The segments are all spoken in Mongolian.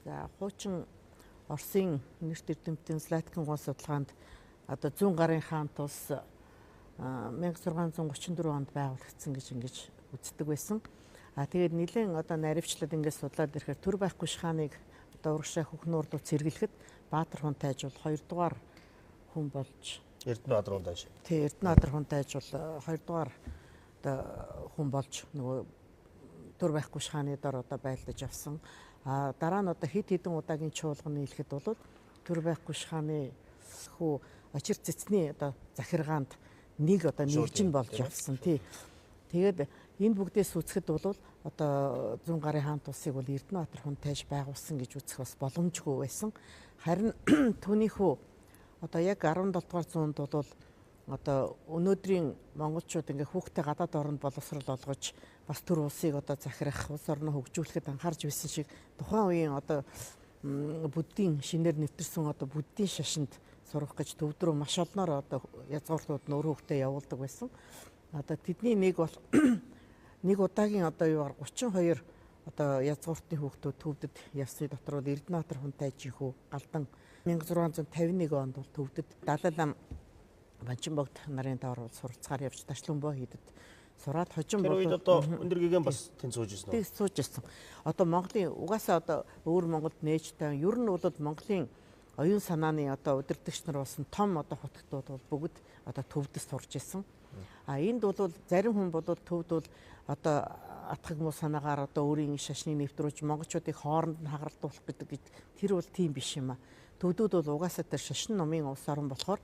За хуучин Оросын нэрт эрдэмтдийн Златкин гол судалгаанд одоо 100 гарын хаант улс 1634 онд байгуулагдсан гэж ингэж үздэг байсан. Тэгээд нэлээд одоо наривчлаад ингэж судлаад ирэхээр төр байхгүй шахааныг одоо урагшаа Хөхнөр дуу цэргэлэхэд Баатар Хунтайж бол 2 дугаар хүн болж Эрдэнэ Хунтайж. Тий, Эрдэнэ Хунтайж бол 2 дугаар одоо хүн болж нөгөө төр байхгүй шахааны дор одоо байлдаж авсан. Дараа нь одоо хэд хэдэн удаагийн чуулганы хэлэхэд бол төр байхгүй шахааны хүү очир цэцний одоо захиргаанд нэг одоо нэгжин болж явсан тий. Тэгээд энэ бүгдээс үзэхэд бол одоо 100 гарын хаант улсыг бол Эрдэнэ Хунтайж байгуулсан гэж үзэх бас боломжгүй байсан. Харин түүнийхүү одоо яг 17 дугаар зуунд бол одоо өнөөдрийн монголчууд ингээ хүүхдээ гадаад оронд боловсрол олгож бас төр улсыг одоо захирах, улс орноо хөгжүүлэхэд анхаарч байсан шиг тухайн үеийн одоо буддийн шинээр нэвтэрсэн одоо буддийн шашинд сурах гэж төвд рүү маш олноор одоо язгууртууд нөр хүүхдээ явуулдаг байсан. Одоо тэдний нэг бол нэг удаагийн одоо юугаар 32 одоо язгууртны хүүхдүүд төвдөд явсны дотор бол Эрдэнэ Хунтайжийнхүү галдан 1651 онд бол төвдөд Далай лам Банчинбогд нарын доор суралцгаар явж ташланбоо хийдэд сураад хожим бол тэр үед одоо өндөр гигэн бас тэнд сууж ирсэн үү? Тийм сууж ирсэн. Одоо Монголын угаасаа одоо өөр Монголд нээжтэй ер нь бол Монголын оюун санааны одоо удирдагч нар болсон том одоо хотгтууд бол бүгд одоо төвдөд сурж ирсэн. Энд бол зарим хүн бол төвд бол одоо атгаг муу санаагаар одоо өөрийн шашныг нэвтрүүлж монголчуудыг хооронд нь хагаралдуулах гэдэг тэр бол тийм биш юм а. Төвдүүд бол угаасаа тэр шашин номын улс орн болохоор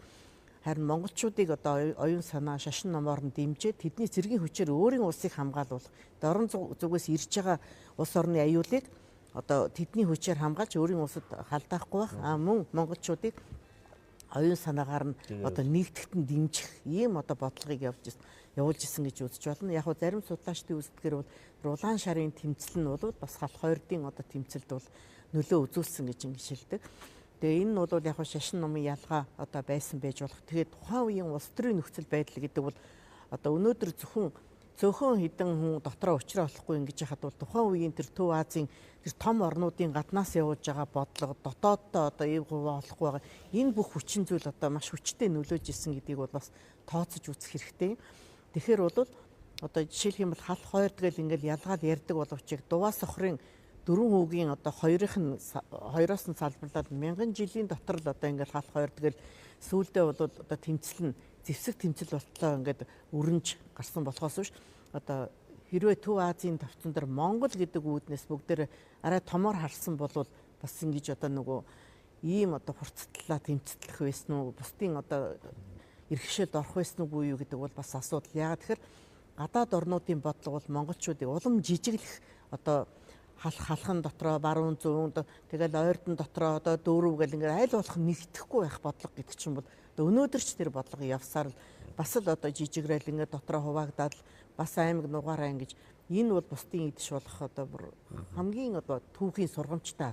харин монголчуудыг одоо оюун санаа шашин номоор нь дэмжиж тэдний цэргийн хүчээр өөрийн улсыг хамгаалуулах дорн зүгээс ирж байгаа улс орны аюулыг одоо тэдний хүчээр хамгаалж өөрийн улсад халдаахгүй байх мөн монголчуудыг оюун санаагаар нь одоо нэгтгэхтэн дэмжих ийм одоо бодлогыг явуулж исэн гэж үзэж байна. Яг нь зарим судлаачдын үзэлдгээр бол улаан шарын тэмцэл нь бол бас халх хоёрдын одоо тэмцэлд бол нөлөө үзүүлсэн гэж ингэж хэлдэг. Тэгээ энэ нь бол яг шашин номын ялгаа одоо байсан байж болох. Тэгээд тухайн үеийн улс төрийн нөхцөл байдал гэдэг бол одоо өнөөдөр зөвхөн хэдэн хүн дотроо учраа болохгүй ингэж яхад бол тухайн үеийн тэр Төв Азийн тэр том орнуудын гаднаас явуулж байгаа бодлого дотооддоо одоо эв гуваа болохгүй байгаа. Энэ бүх хүчин зүйл одоо маш хүчтэй нөлөөж исэн гэдгийг бол бас тооцож үзэх хэрэгтэй. Тэгэхээр бол одоо жишээлх юм бол халх хоёр тэгэл ингээл ялгаад ярьдаг боловч дуваа сохрын 4 хүүгийн одоо хоёроос нь салбарлаад 1000 жилийн дотор л одоо ингээл халх хоёр тэгэл сүүлдээ бол одоо тэмцэл нь зэвсэг тэмцэл болтлоо ингээд өрнж гарсан болохоос биш одоо хэрвээ Төв Азийн тавцан дээр Монгол гэдэг үүднээс бүгдээр арай томоор харсан бол бас ингэж одоо нөгөө ийм одоо хурцтлаа тэмцэлэх байсан уу бусдын одоо эрхшээд орох байсан уу юу гэдэг бол бас асуудал. Яагаад тэгэхээр гадаад орнуудын бодлого бол монголчуудыг улам жижиглэх одоо халхан дотроо баруун зүүн тэгэл ойрдон дотроо одоо дөрөв гэл ингээд аль болох нэгдэхгүй байх бодлого гэдэг чинь бол өнөөдөр ч тэр бодлого явсаар л бас л одоо жижигрээл ингээд дотроо хуваагдаад бас аймаг нугаараа ингэж энэ бол бусдын идэж болох одоо хамгийн одоо түүхийн сургамжтай